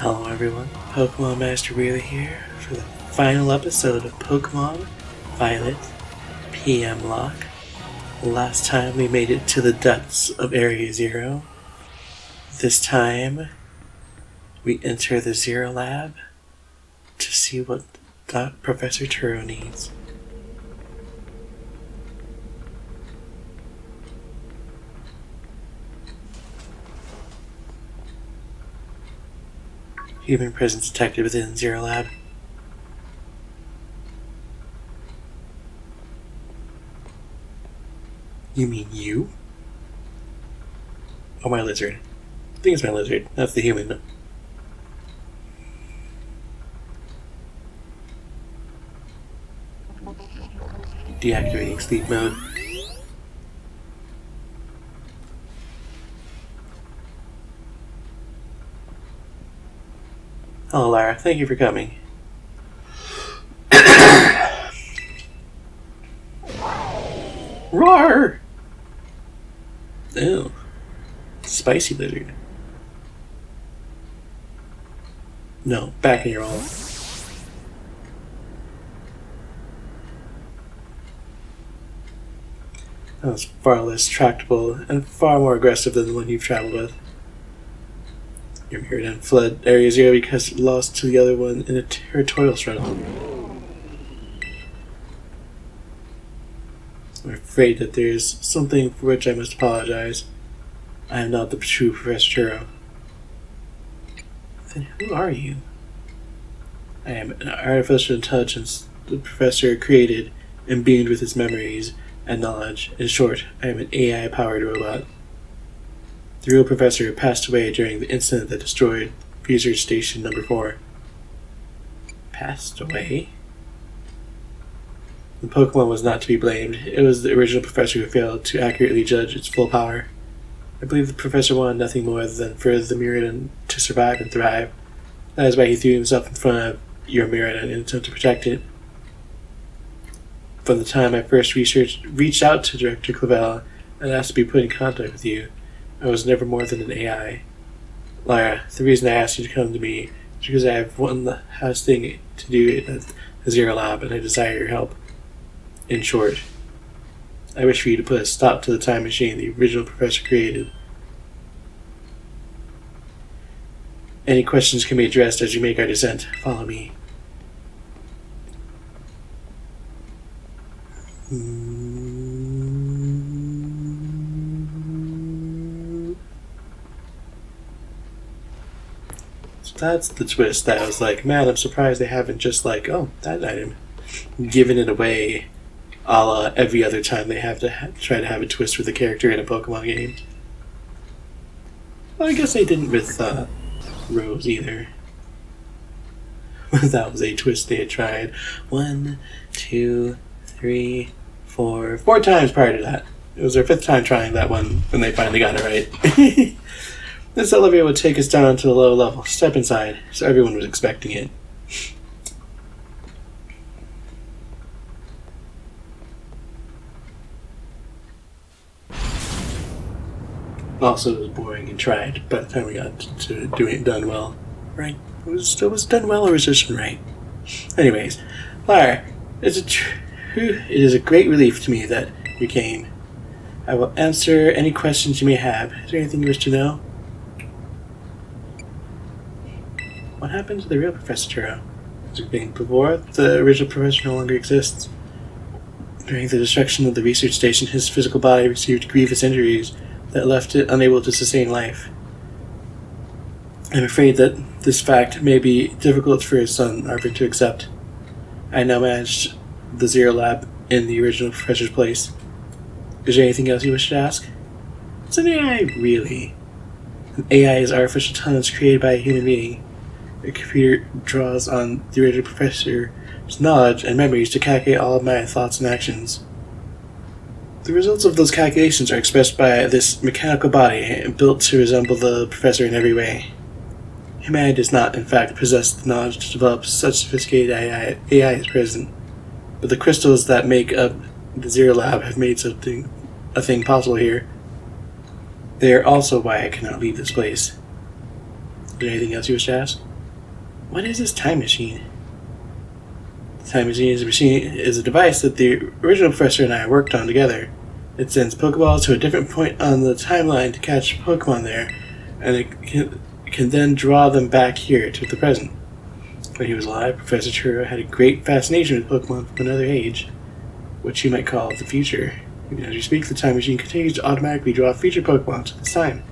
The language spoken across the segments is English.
Hello everyone, pkmnMasterWheeler here for the final episode of Pokemon Violet PMLocke. Last time we made it to the depths of Area Zero. This time we enter the Zero Lab to see what Professor Turo needs. Human presence detected within Zero Lab. You mean you? Oh, my lizard. I think it's my lizard. That's the human. Deactivating sleep mode. Hello, Lara. Thank you for coming. Roar! Ew. Spicy lizard. No, back in your hole. That was far less tractable and far more aggressive than the one you've traveled with. Your Mirrodin fled Area Zero because it lost to the other one in a territorial struggle. I'm afraid that there is something for which I must apologize. I am not the true Professor Turo. Then who are you? I am an artificial intelligence the Professor created, imbued with his memories and knowledge. In short, I am an AI-powered robot. The real Professor passed away during the incident that destroyed Research Station Number 4. Passed away? The Pokemon was not to be blamed. It was the original Professor who failed to accurately judge its full power. I believe the Professor wanted nothing more than for the Mirrodin to survive and thrive. That is why he threw himself in front of your Mirrodin in an attempt to protect it. From the time I first reached out to Director Clavel and asked to be put in contact with you, I was never more than an AI. Lara, the reason I asked you to come to me is because I have one last thing to do at the Zero Lab, and I desire your help. In short, I wish for you to put a stop to the time machine the original Professor created. Any questions can be addressed as you make our descent. Follow me. That's the twist. That I was like, man, I'm surprised they haven't just like, oh, that item, given it away, a la every other time they have to try to have a twist with a character in a Pokemon game. Well, I guess they didn't with Rose either. That was a twist they had tried 1, 2, 3, 4 times prior to that. It was their 5th time trying that one when they finally got it right. This elevator would take us down to the low level. Step inside, so everyone was expecting it. Also, it was boring and tried by the time we got to doing it done well. Right? It was done well, or was just right? Anyways, Lara, it is a great relief to me that you came. I will answer any questions you may have. Is there anything you wish to know? What happened to the real Professor Turo? As explained before, the original Professor no longer exists. During the destruction of the research station, his physical body received grievous injuries that left it unable to sustain life. I'm afraid that this fact may be difficult for his son, Arvin, to accept. I now manage the Zero Lab in the original Professor's place. Is there anything else you wish to ask? It's an AI, really. An AI is artificial intelligence created by a human being. A computer draws on the original Professor's knowledge and memories to calculate all of my thoughts and actions. The results of those calculations are expressed by this mechanical body, built to resemble the Professor in every way. Humanity does not, in fact, possess the knowledge to develop such sophisticated AI as present, but the crystals that make up the Zero Lab have made a thing possible here. They are also why I cannot leave this place. Is there anything else you wish to ask? What is this time machine? The time machine is a device that the original professor and I worked on together. It sends Pokeballs to a different point on the timeline to catch Pokemon there, and it can then draw them back here to the present. When he was alive, Professor Turo had a great fascination with Pokemon from another age, which you might call the future. As you speak, the time machine continues to automatically draw future Pokemon to this time.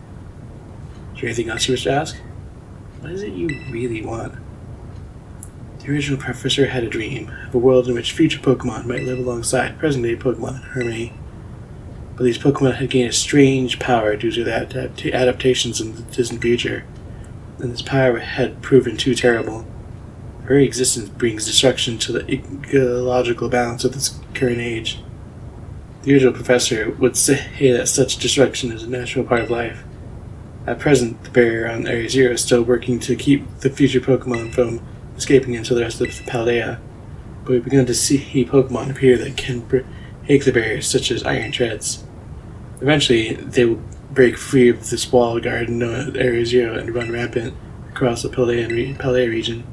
Is there anything else you wish to ask? What is it you really want? The original professor had a dream of a world in which future Pokemon might live alongside present-day Pokemon in harmony. But these Pokemon had gained a strange power due to the adaptations in the distant future, and this power had proven too terrible. Her very existence brings destruction to the ecological balance of this current age. The original professor would say that such destruction is a natural part of life. At present, the barrier on Area Zero is still working to keep the future Pokemon from escaping into the rest of Paldea, but we've begun to see Pokemon appear that can break the barriers, such as Iron Treads. Eventually, they will break free of this wall garden known as Area Zero and run rampant across the Paldea region.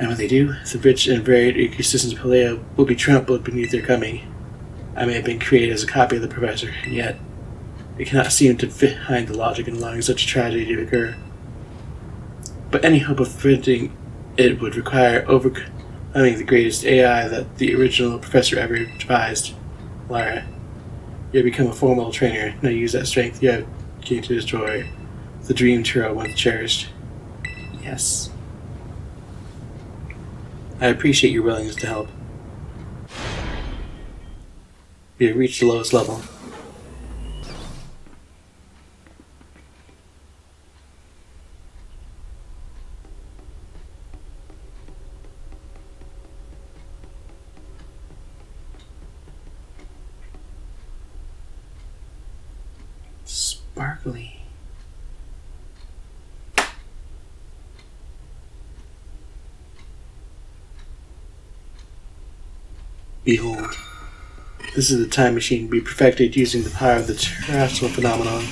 And when they do, the rich and varied ecosystems of Paldea will be trampled beneath their coming. I may have been created as a copy of the professor, and yet it cannot seem to fit behind the logic in allowing such a tragedy to occur. But any hope of preventing it would require overcoming the greatest AI that the original professor ever devised. Lara, you have become a formal trainer. Now use that strength you have gained to destroy the dream Turo once cherished. Yes. I appreciate your willingness to help. We have reached the lowest level. Sparkly. Behold, this is the time machine to be perfected using the power of the terrestrial phenomenon.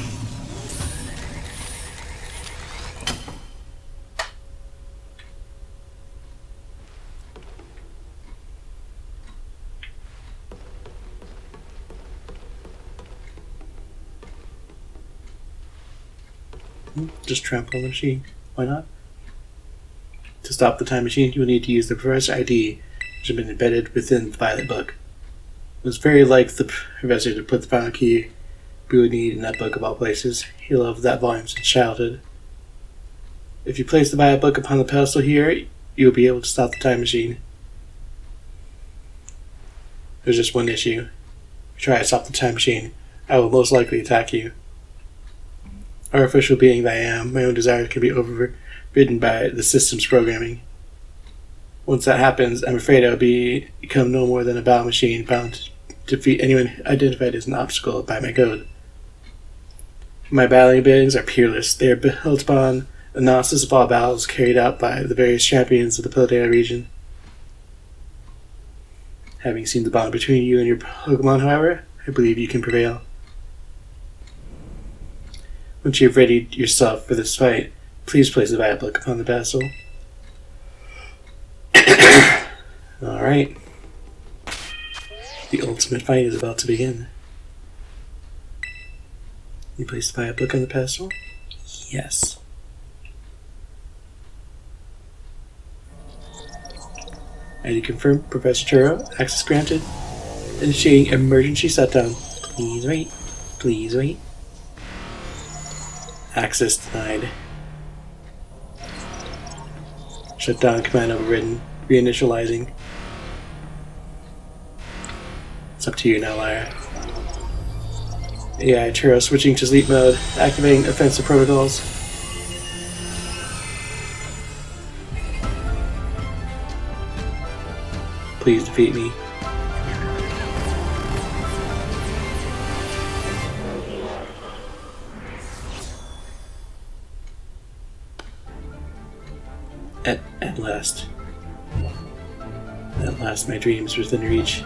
Just trample on the machine. Why not? To stop the time machine, you will need to use the Professor ID, which has been embedded within the Violet book. It was very like the Professor to put the final key we would need in that book of all places. He loved that volume since childhood. If you place the Violet book upon the pedestal here, you will be able to stop the time machine. There's just one issue. If you try to stop the time machine, I will most likely attack you. Artificial being that I am, my own desires can be overridden by the system's programming. Once that happens, I'm afraid I will become no more than a battle machine bound to defeat anyone identified as an obstacle by my code. My battling abilities are peerless. They are built upon analysis of all battles carried out by the various champions of the Paldea region. Having seen the bond between you and your Pokemon, however, I believe you can prevail. Once you have readied yourself for this fight, please place the Violet book upon the pedestal. Alright. The ultimate fight is about to begin. You place the Violet book on the pedestal? Yes. And you confirm Professor Turo, access granted. Initiating emergency shutdown. Please wait. Please wait. Access denied. Shutdown command overridden. Reinitializing. It's up to you now, Lyra. AI Turo switching to sleep mode. Activating offensive protocols. Please defeat me. At last. At last my dreams within reach.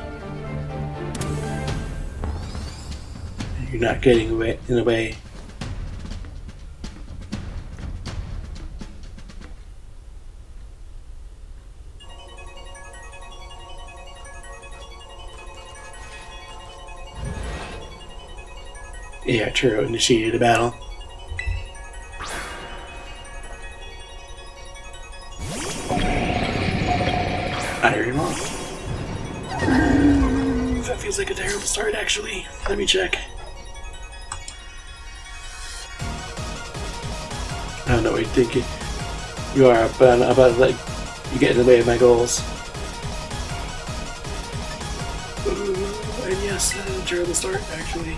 You're not getting away in the way. Yeah, Turo initiated a battle. Iron off. That feels like a terrible start, actually. Let me check. I don't know what you're thinking. You are, but I'm about to let you get in the way of my goals. And yes, terrible start, actually.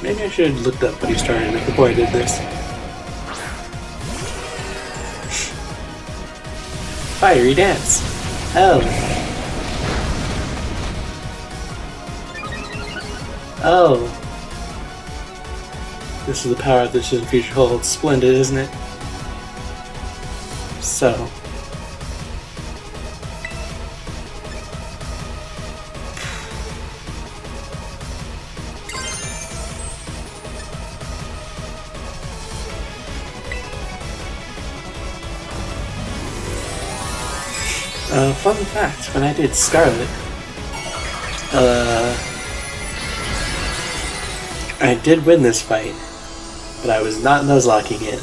Maybe I should have looked up what he started before I did this. Fiery dance. Oh. Oh. This is the power this future holds. Splendid, isn't it? So. Fun fact, when I did Scarlet, I did win this fight, but I was not nuzlocking it,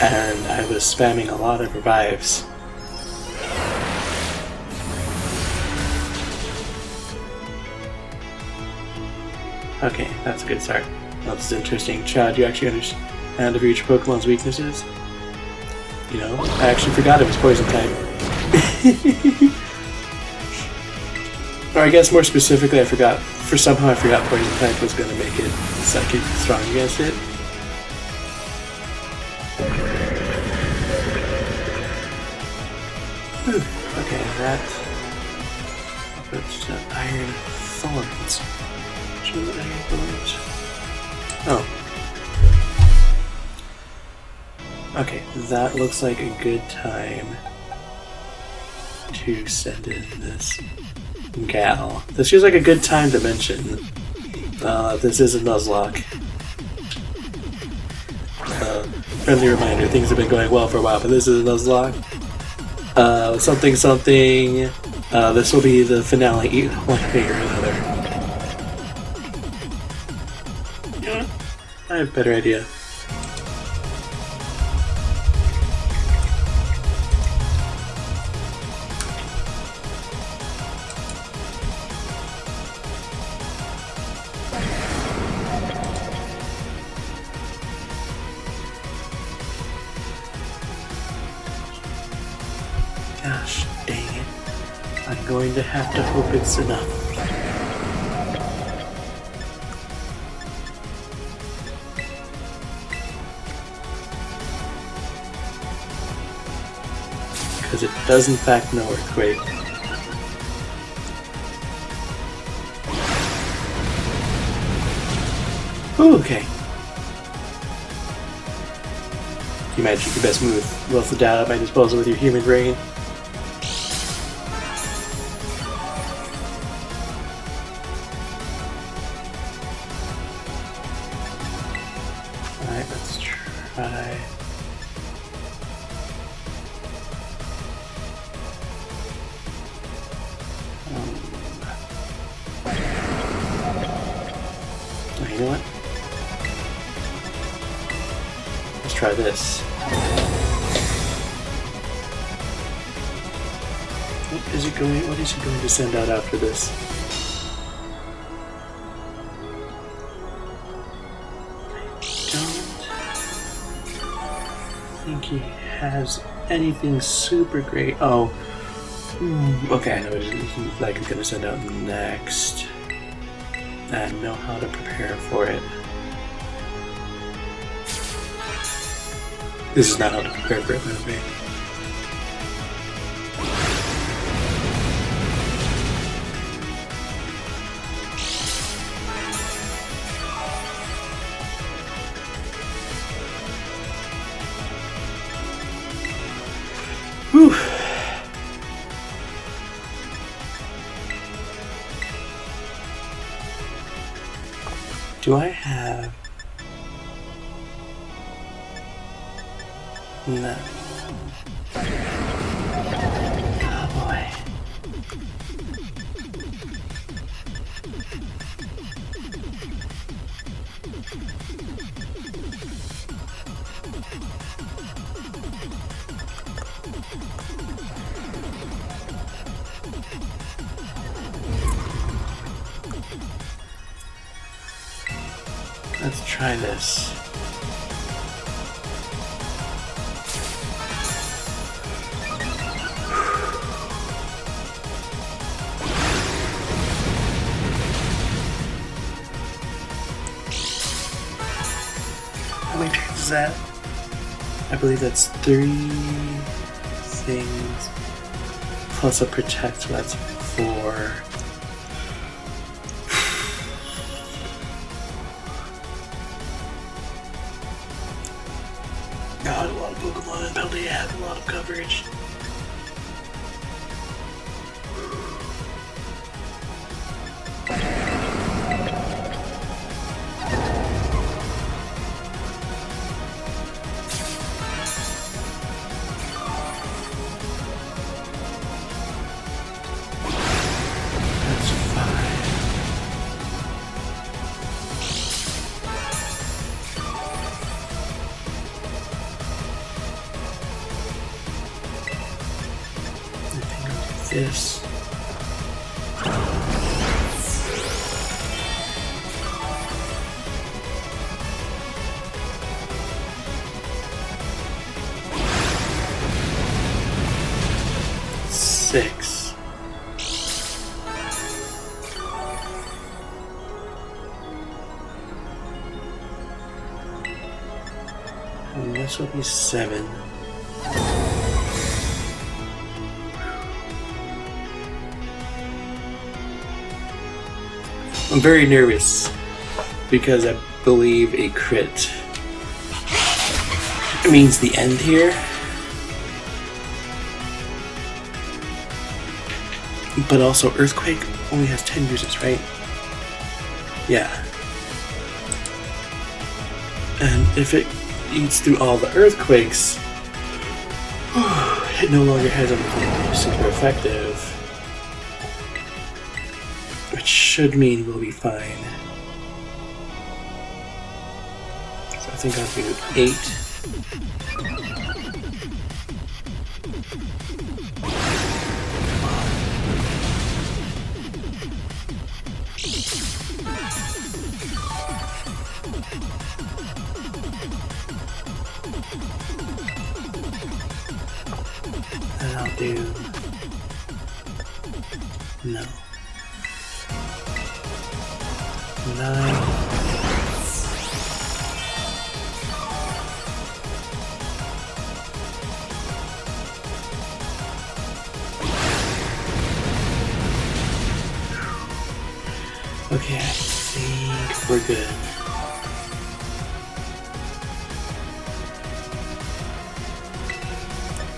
and I was spamming a lot of revives. Okay, that's a good start. Well, this is interesting. Chad, you actually understand of each Pokemon's weaknesses? You know, I actually forgot it was poison type. Or I guess more specifically, I forgot poison type was going to make it psychic strong against it. Okay, that puts iron thorns. Iron thorns. Oh. Okay, that looks like a good time to send in this gal. This feels like a good time to mention this is a Nuzlocke. Friendly reminder, things have been going well for a while, but this is a Nuzlocke. Something. This will be the finale, one way or another. You know what? I have a better idea. Gosh dang it. I'm going to have to hope it's enough. Because it does in fact know Earthquake. Ooh, okay. You imagine your best move, wealth of data at my disposal with your human brain. Alright, let's try. Oh, you know what? Let's try this. What is he going to send out after this? I don't think he has anything super great. Oh. Okay, I know what he's like he's gonna send out next. I know how to prepare for it. This is not how to prepare for it, movie. Do I have... No. Oh boy. Let's try this. How many turns is that? I believe that's 3 things plus a protect, so that's 4. God, a lot of Pokemon and Paldea have a lot of coverage. That's 5. This. Six. And this will be 7. I'm very nervous because I believe a crit means the end here. But also Earthquake only has 10 uses, right? Yeah. And if it eats through all the Earthquakes, it no longer has anything super effective. Which should mean we'll be fine. So I think I'll do 8. And I'll do... No. 9. Okay, I think we're good.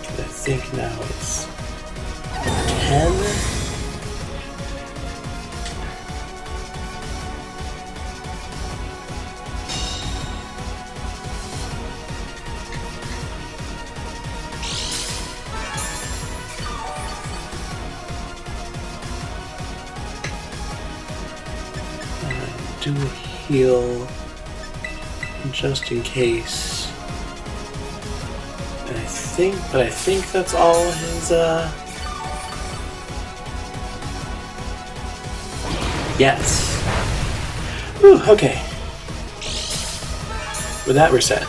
I think now it's 10. Do a heal just in case. And I think that's all his yes. Whew, okay. With that we're set.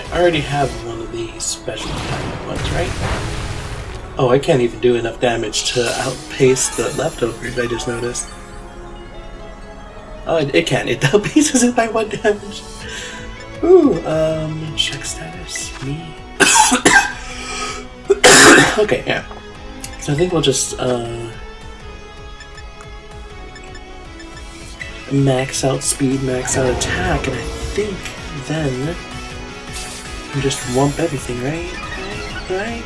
I already have one of these special attack ones, right? Oh, I can't even do enough damage to outpace the leftovers, I just noticed. Oh, it can. It outpaces it by 1 damage. Ooh, check status. Me. Okay, yeah. So I think we'll just, max out speed, max out attack, and I think then you just wump everything, right? Right?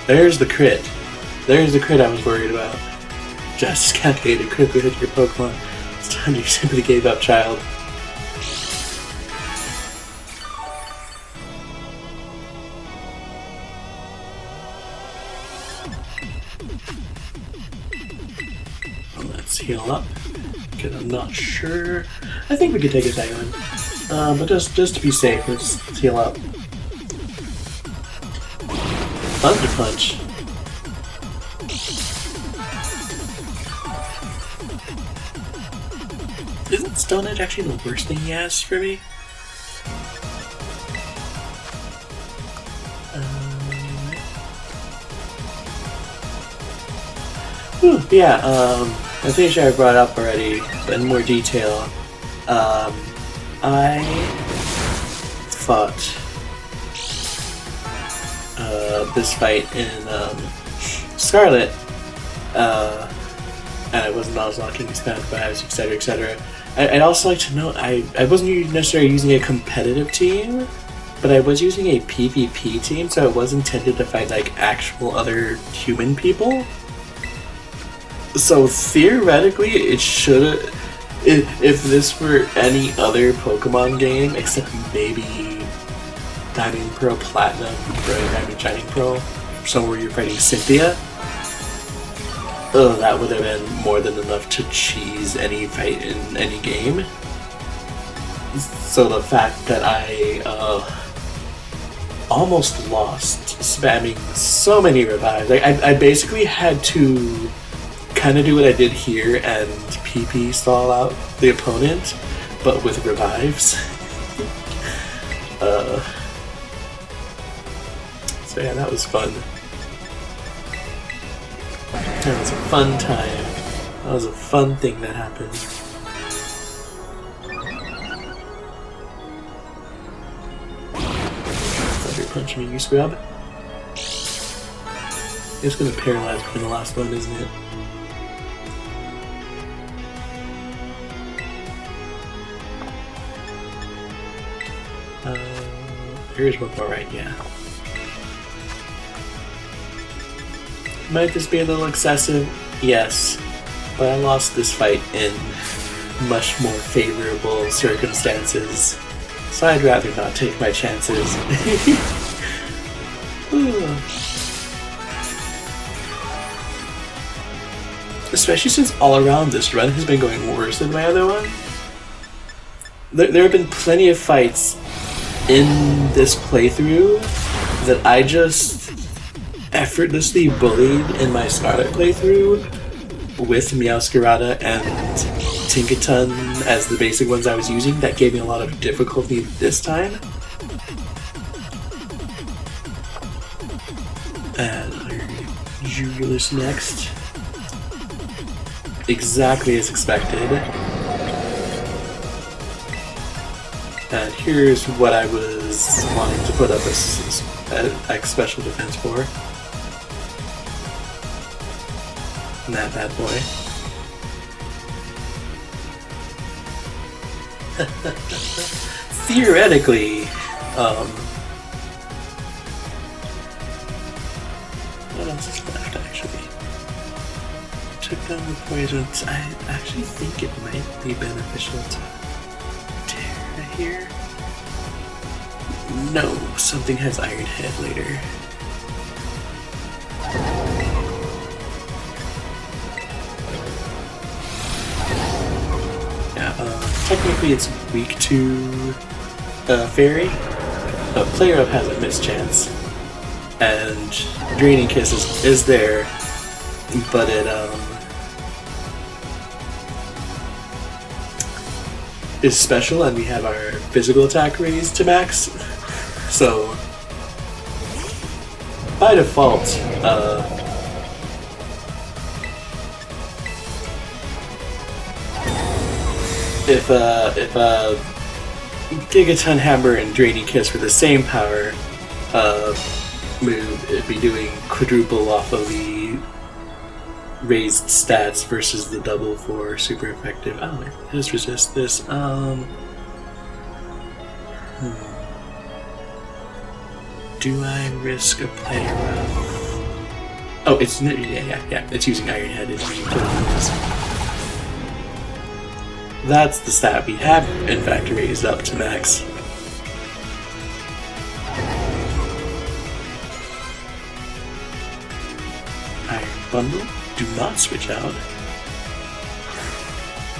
There's the crit. There's the crit I was worried about. Just calculated critically hit your Pokemon. It's time you simply gave up, child. Let's heal up, because I'm not sure. I think we could take a second one, but just to be safe, let's heal up. Thunder Punch. Isn't Stone Edge actually the worst thing he has for me? Yeah, I'm pretty sure I brought it up already, but in more detail. I fought this fight in Scarlet, and I wasn't unlocking expanded vibes, etc., etc. I'd also like to note I wasn't necessarily using a competitive team, but I was using a PvP team, so it was intended to fight like actual other human people. So theoretically, it should, if this were any other Pokemon game, except maybe Diamond Pearl Platinum or Diamond Shining Pearl, somewhere you're fighting Cynthia, that would have been more than enough to cheese any fight in any game. So the fact that I almost lost spamming so many revives, like I basically had to kind of do what I did here and PP stall out the opponent, but with revives. So yeah, that was fun. That was a fun time. That was a fun thing that happened. Thunder Punch me, you scrub. It's gonna paralyze me in the last one, isn't it? Here's one more, right? Yeah. Might this be a little excessive? Yes. But I lost this fight in much more favorable circumstances. So I'd rather not take my chances. Especially since all around this run has been going worse than my other one. There have been plenty of fights in this playthrough that I just effortlessly bullied in my Scarlet playthrough with Meowscarada and Tinkaton as the basic ones I was using. That gave me a lot of difficulty this time. And Julius next. Exactly as expected. And here's what I was wanting to put up a special defense for. And that bad boy. Theoretically, what else is left actually? Took down the poisons. I actually think it might be beneficial to here. No, something has Iron Head later. Yeah, technically it's weak to Fairy, but Player Up has a mischance. And Draining Kiss is there, but it is special, and we have our physical attack raised to max. So by default, if Gigaton Hammer and Draining Kiss were the same power move, it'd be doing quadruple off of the raised stats versus the double for super effective. Oh, it does resist this. Do I risk a play rough? Oh, it's yeah. It's using Iron Head. It's using That's the stat we have, in fact, raised up to max. Iron Bundle. Do not switch out.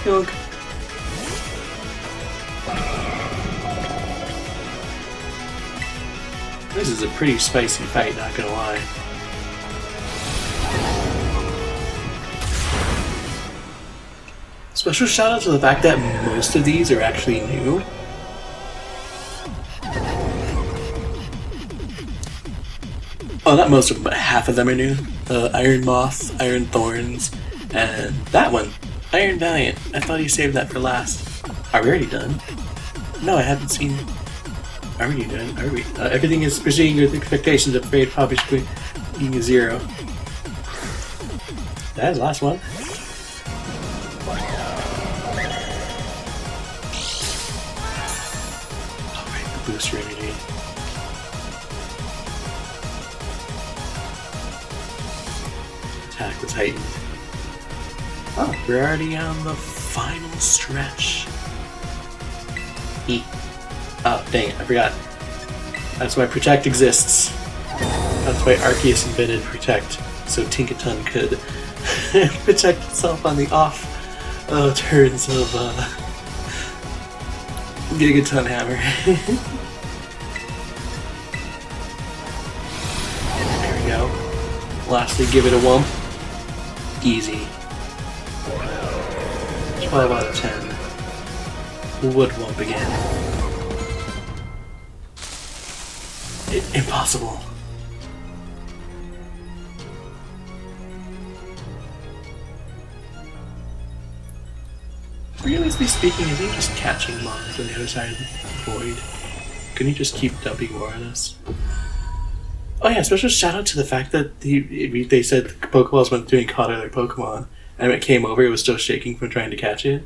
Yoink. This is a pretty spicy fight, not gonna lie. Special shout out to the fact that most of these are actually new. Oh, not most of them, but half of them are new. Iron Moth, Iron Thorns, and that one, Iron Valiant. I thought he saved that for last. Are we already done? No, I haven't seen... Are we done? Are we? Everything is proceeding with expectations of grade probably being a 0. That is the last one. Alright, the booster energy. Attack was heightened. Oh, we're already on the final stretch. Oh, dang it, I forgot. That's why Protect exists. That's why Arceus invented Protect, so Tinkaton could protect itself on the off turns of Gigaton Hammer. There we go. Lastly, give it a wump. Easy. 12 out of 10. Would wump again. Impossible. Realistically speaking, is he just catching mons on the other side of the void? Can he just keep dumping more on us? Oh yeah, special shout out to the fact that they said the Pokeballs went through and caught other Pokemon, and when it came over, it was still shaking from trying to catch it.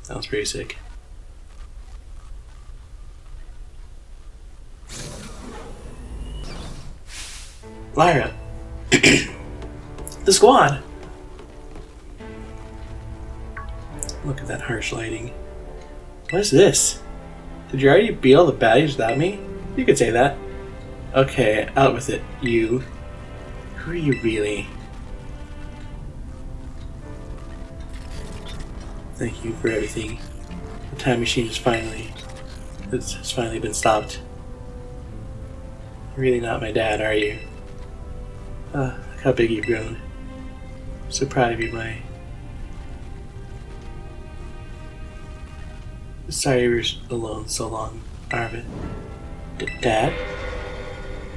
That was pretty sick. Lyra. The squad! Look at that harsh lighting. What is this? Did you already beat all the baddies without me? You could say that. Okay, out with it, you. Who are you really? Thank you for everything. The time machine has finally been stopped. You're really not my dad, are you? Look how big you've grown. I'm so proud of you, May. Sorry you were alone so long, Arvid. Dad?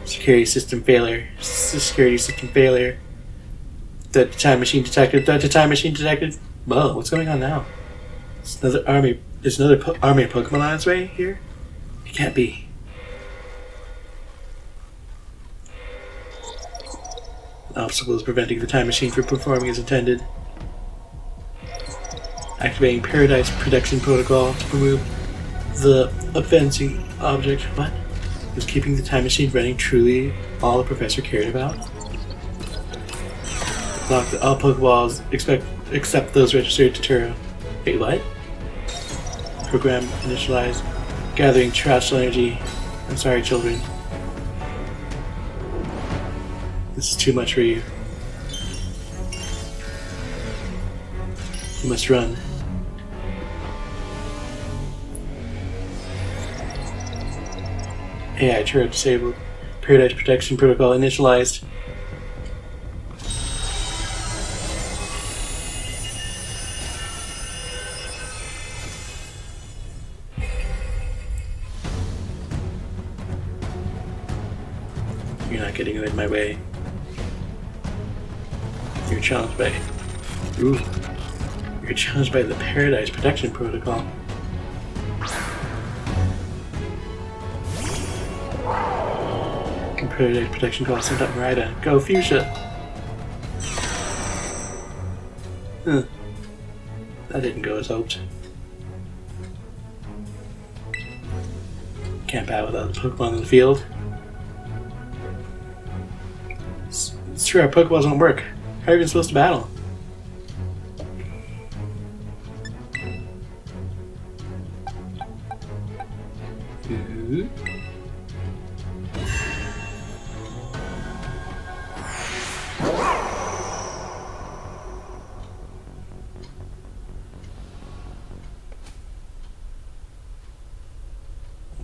Security system failure. Security system failure. The time machine detected. The time machine detected. Whoa, what's going on now? There's another army. There's another army of Pokemon on its way here? It can't be. An obstacle is preventing the time machine from performing as intended. Activating Paradise Protection Protocol to remove the offending object. What? Was keeping the time machine running truly all the professor cared about? Lock all Pokeballs except those registered to Turo. Wait, what? Program initialized. Gathering trash energy. I'm sorry, children. This is too much for you. You must run. AI turret disabled. Paradise Protection Protocol initialized. You're not getting in my way. You're challenged by... Ooh. You're challenged by the Paradise Protection Protocol. Paradise Protection Call sent up Marida. Go Fuchsia! Huh. That didn't go as hoped. Camp out without a Pokemon in the field. It's true, our Pokeballs don't work. How are you even supposed to battle? Ooh.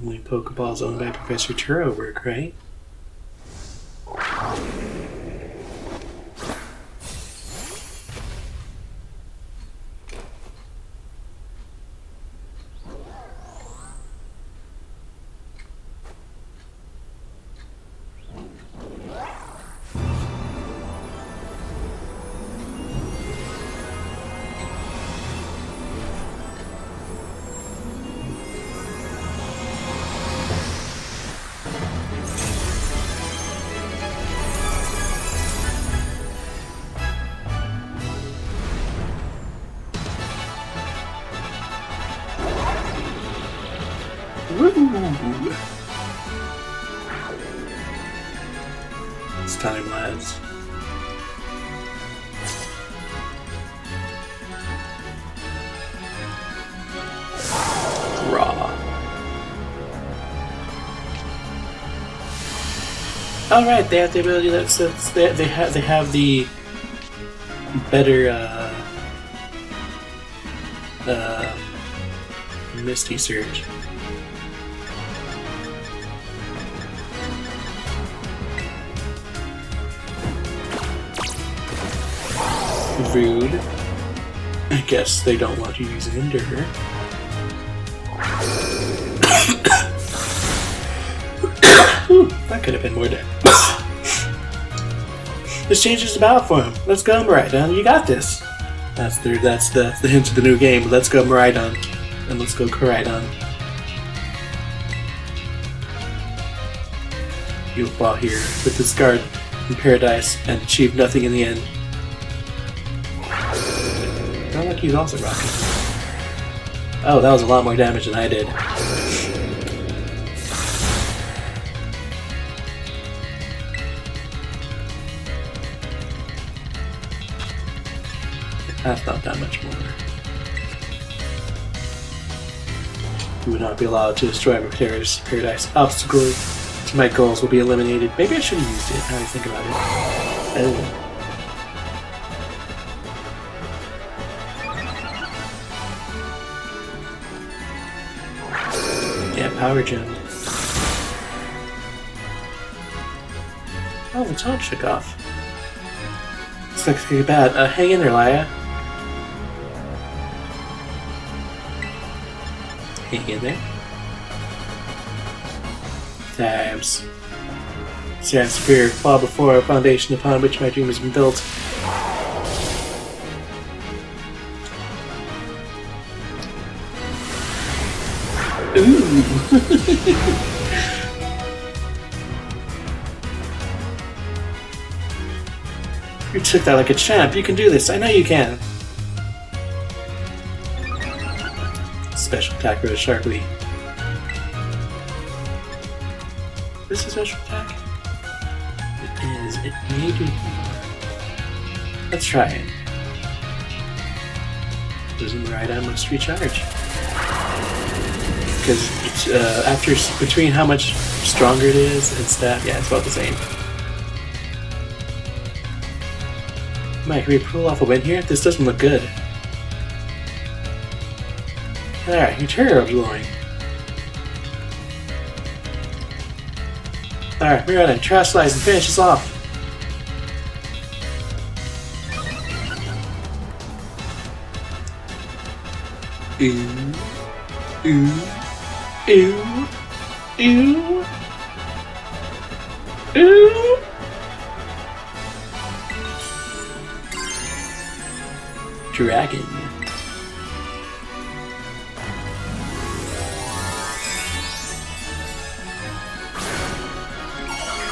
Only Pokeballs owned by Professor Turo work, right? Woo! It's time, lads. Raw. All right, they have the ability that's they have the better Misty Surge. Rude. I guess they don't want you using Endure. That could have been more damage. This changes the battle form. Let's go, Miraidon. You got this. That's the hint of the new game. Let's go, Miraidon. And let's go, Koraidon. You'll fall here with this guard in Paradise and achieve nothing in the end. I like he's also rocking. Oh, that was a lot more damage than I did. That's not that much more. You would not be allowed to destroy my Paradise. Obstacles to my goals will be eliminated. Maybe I should have used it, now I think about it. Oh. Power Gem. Oh, the taunt shook off. Looks like it's gonna be bad. Hang in there, Laya. Hang in there. Tabs. Stand superior, fall before a foundation upon which my dream has been built. Ooh! You took that like a champ. You can do this. I know you can. Special attack rose sharply. This is a special attack? It is. It may do more. Let's try it. Losing the right, I must recharge. Because after between how much stronger it is and stuff, yeah, it's about the same. Mike, can we pull off a win here? This doesn't look good. Alright, your Turo glowing. Alright, Miraidon, trash slice and finish us off. Ooh. Ooh. Ew. Ew. Ew. Dragon.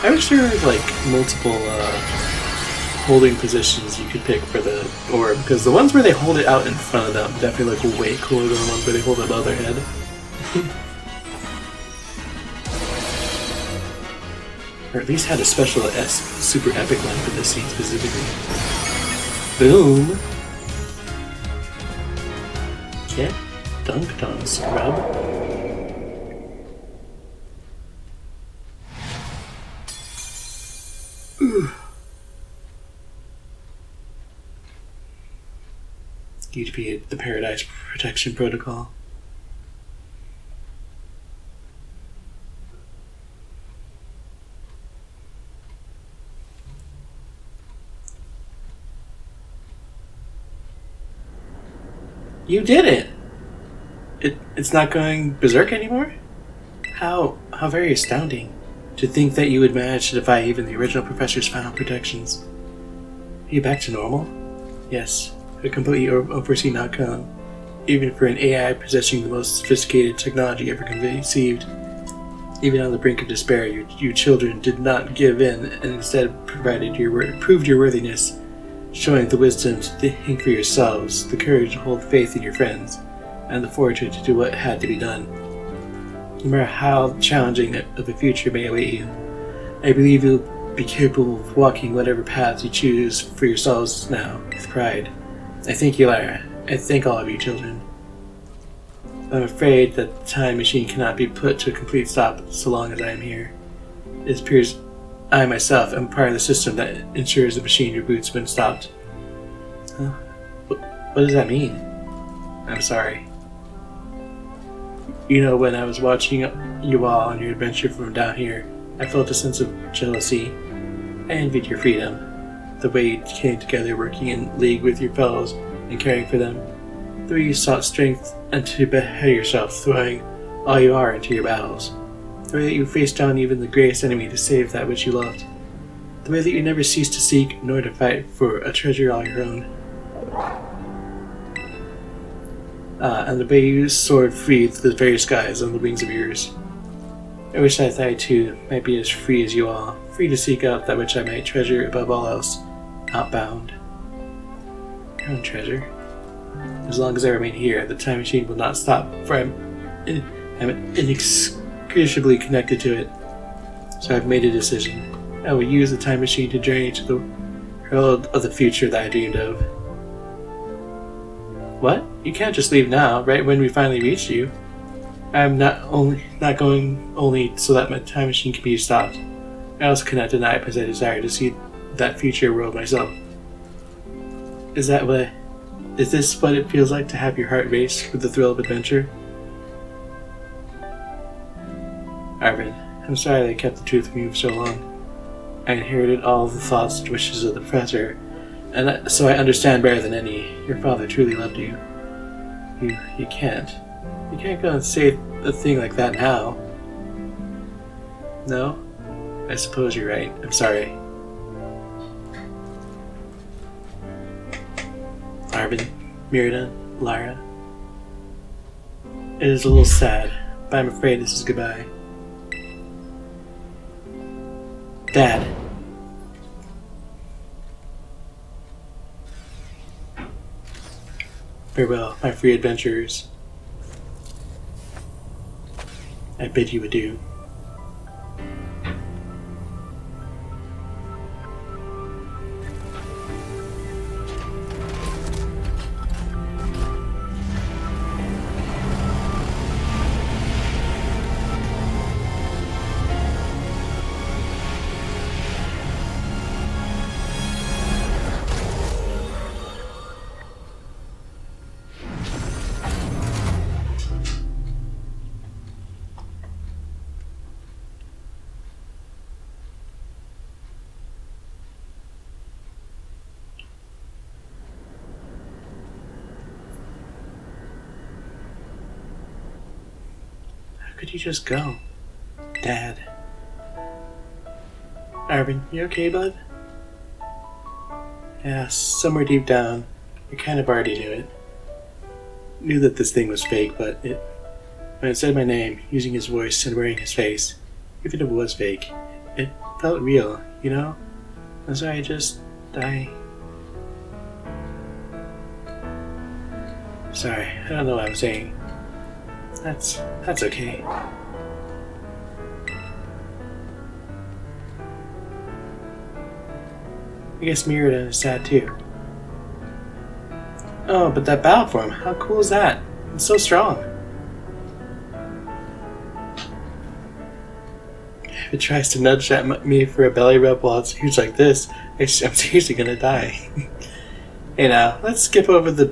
I wish there were like multiple holding positions you could pick for the orb, because the ones where they hold it out in front of them definitely look way cooler than the ones where they hold it above their head. Or at least had a special super epic line for this scene specifically. Boom! Get dunked on, scrub. Ooh. You'd be the Paradise Protection Protocol. You did it! It's not going berserk anymore? How very astounding. To think that you would manage to defy even the original professor's final protections. Are you back to normal? Yes, a completely unforeseen outcome. Even for an AI possessing the most sophisticated technology ever conceived. Even on the brink of despair, you children did not give in and instead proved your worthiness, showing the wisdom to think for yourselves, the courage to hold faith in your friends, and the fortitude to do what had to be done. No matter how challenging of a future may await you, I believe you'll be capable of walking whatever paths you choose for yourselves now, with pride. I thank you, Lyra. I thank all of you children. I'm afraid that the time machine cannot be put to a complete stop so long as I am here. It appears I myself am part of the system that ensures the machine reboots when stopped. Huh? What does that mean? I'm sorry. You know, when I was watching you all on your adventure from down here, I felt a sense of jealousy. I envied your freedom, the way you came together working in league with your fellows and caring for them, the way you sought strength and to better yourself, throwing all you are into your battles, the way that you faced down even the greatest enemy to save that which you loved, the way that you never ceased to seek nor to fight for a treasure all your own. And the way you soared free through the very skies on the wings of yours. I wish that I too might be as free as you all, free to seek out that which I might treasure above all else, outbound. Your own treasure. As long as I remain here, the time machine will not stop, for I'm inextricably connected to it. So I've made a decision. I will use the time machine to journey to the world of the future that I dreamed of. What? You can't just leave now, right when we finally reach you. I'm not going only so that my time machine can be stopped. I also cannot deny it because I desire to see that future world myself. Is this what it feels like to have your heart race with the thrill of adventure? Arvin, I'm sorry that I kept the truth from you for so long. I inherited all the thoughts and wishes of the professor, and so I understand better than any. Your father truly loved you. You can't go and say a thing like that now. No? I suppose you're right. I'm sorry. Arvin, Mirada, Lyra. It is a little sad, but I'm afraid this is goodbye. Dad. Farewell, my free adventurers. I bid you adieu. Could you just go? Dad. Arvin, you okay, bud? Yeah, somewhere deep down, I kind of already knew it. Knew that this thing was fake, but when it said my name, using his voice and wearing his face, even if it was fake, it felt real, you know? And so I just Die. Sorry, I don't know what I'm saying. That's okay. I guess Mirrodin is sad too. Oh, but that battle form, how cool is that? It's so strong. If it tries to nudge at me for a belly rub while it's huge like this, I'm seriously gonna die. Hey now, let's not skip over the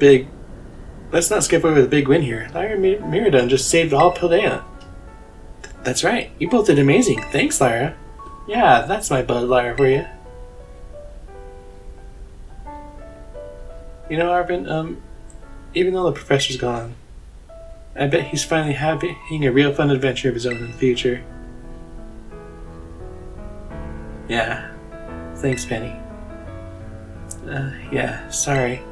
big win here. Lyra and Mirrodin just saved all Paldea. That's right, you both did amazing. Thanks, Lyra. Yeah, that's my bud, Lyra, for you. You know, Arvin, even though the professor's gone, I bet he's finally having a real fun adventure of his own in the future. Yeah. Thanks, Penny. Yeah, sorry.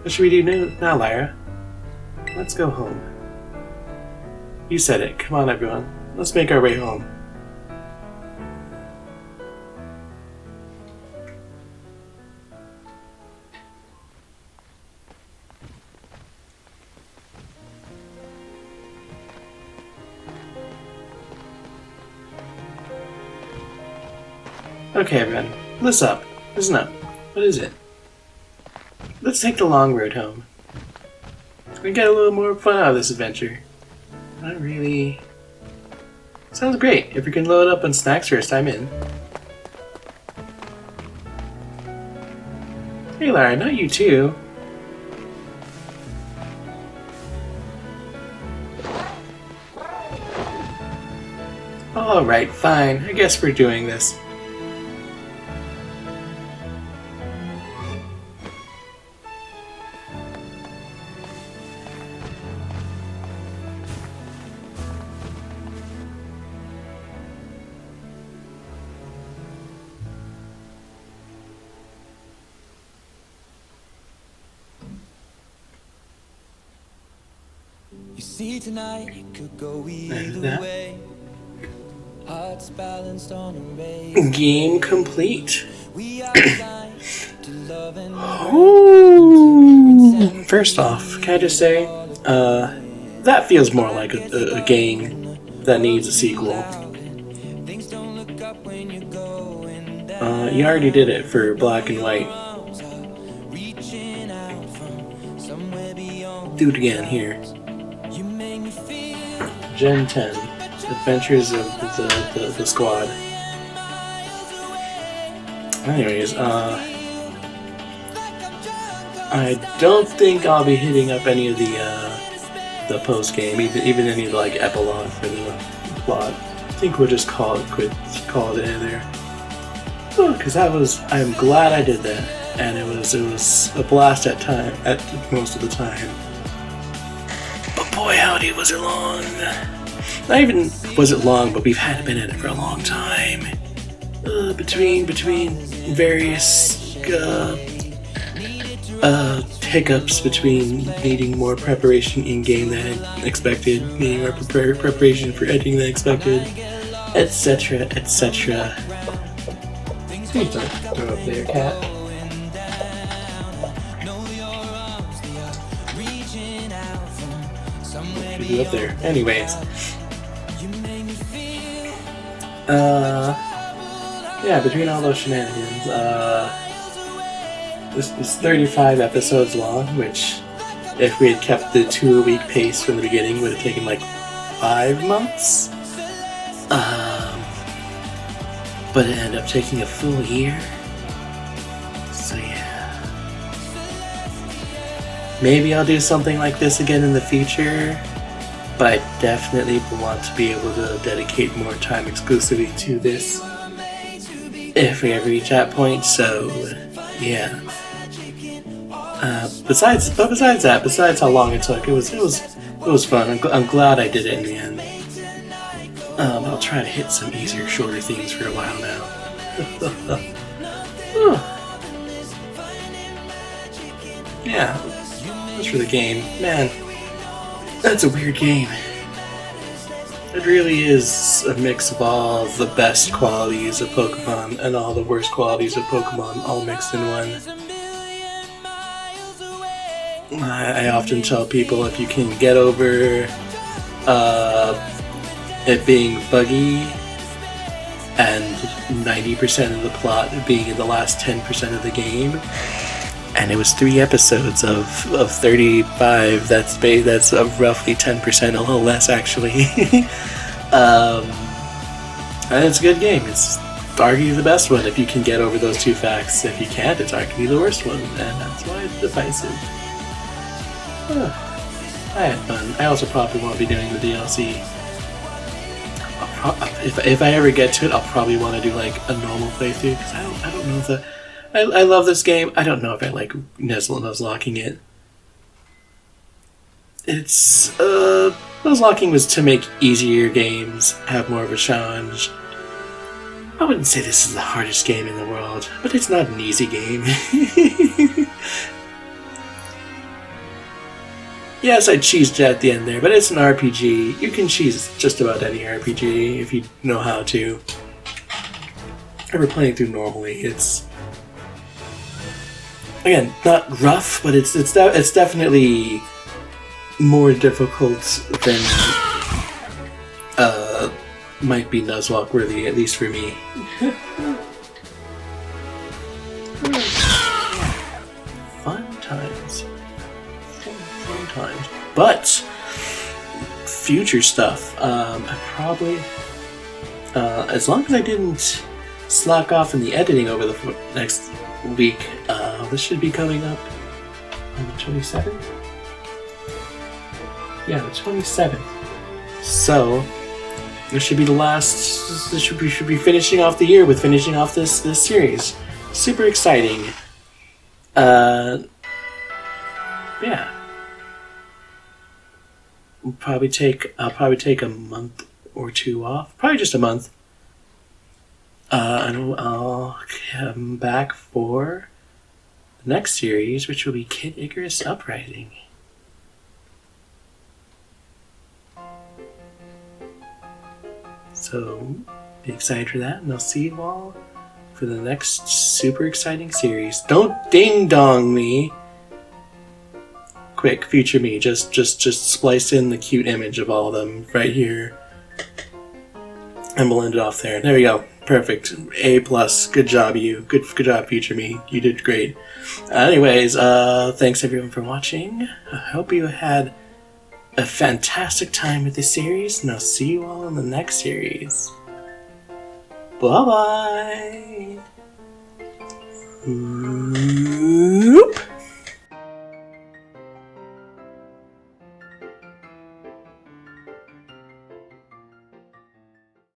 What should we do now, Lyra? Let's go home. You said it. Come on, everyone. Let's make our way home. Okay, everyone. Listen up. What is it? Let's take the long road home. We get a little more fun out of this adventure. Not really. Sounds great. If we can load up on snacks first, I'm in. Hey, Lara, not you too. Alright, fine. I guess we're doing this. You see tonight it could go either way. Hearts balanced on a race. Game complete. We are designed to love and Ooh. First off, can I just say, that feels more like a game that needs a sequel. things don't look up when you're going down. You already did it for Black and White. Reaching out from somewhere beyond. Do it again here. You make me feel Gen 10. Adventures of the Squad. Anyways, I don't think I'll be hitting up any of the post game, even any like epilogue for the plot. I think we'll just call it in there. Because I'm glad I did that, and it was a blast at most of the time. But boy, howdy, was it long! Not even was it long, but we've been at it for a long time. Between various hiccups, between needing more preparation in game than expected, needing more preparation for editing than expected, etc., etc. Please don't throw up there, cat. Should be up there. Anyways. Yeah, between all those shenanigans, this was 35 episodes long, which, if we had kept the 2-a-week pace from the beginning, would have taken like 5 months. But it ended up taking a full year. So yeah. Maybe I'll do something like this again in the future, but I definitely want to be able to dedicate more time exclusively to this if we ever reach that point, so yeah. Besides how long it took, it was fun. I'm glad I did it in the end. I'll try to hit some easier, shorter things for a while now. Yeah, that's for the game. Man, that's a weird game. It really is a mix of all the best qualities of Pokemon and all the worst qualities of Pokemon all mixed in one. I often tell people if you can get over it being buggy and 90% of the plot being in the last 10% of the game, and it was 3 episodes of 35, that's roughly 10%, a little less actually. And it's a good game. It's arguably the best one if you can get over those 2 facts. If you can't, it's arguably the worst one, and that's why it's divisive. I had fun. I also probably won't be doing the DLC. If I ever get to it, I'll probably want to do like a normal playthrough, because I don't know if I love this game. I don't know if I like Nuzlocking it. It's Nuzlocking was to make easier games have more of a challenge. I wouldn't say this is the hardest game in the world, but it's not an easy game. Yes, I cheesed at the end there, but it's an RPG. You can cheese just about any RPG if you know how to. Ever playing through normally, it's again not rough, but it's definitely more difficult than might be Nuzlocke worthy, at least for me. Fun times. But future stuff, I probably, as long as I didn't slack off in the editing over the next week, this should be coming up on the 27th. Yeah, the 27th. So this should be the last. This should be finishing off the year with finishing off this series. Super exciting. Yeah. I'll probably take a month or 2 off. Probably just a month. And I'll come back for the next series, which will be Kid Icarus Uprising. So be excited for that, and I'll see you all for the next super exciting series. Don't ding dong me. Quick, future me, just splice in the cute image of all of them right here, and we'll end it off there. There we go, perfect. A+. Good job, you. Good job, future me. You did great. Anyways, thanks everyone for watching. I hope you had a fantastic time with this series, and I'll see you all in the next series. Bye bye.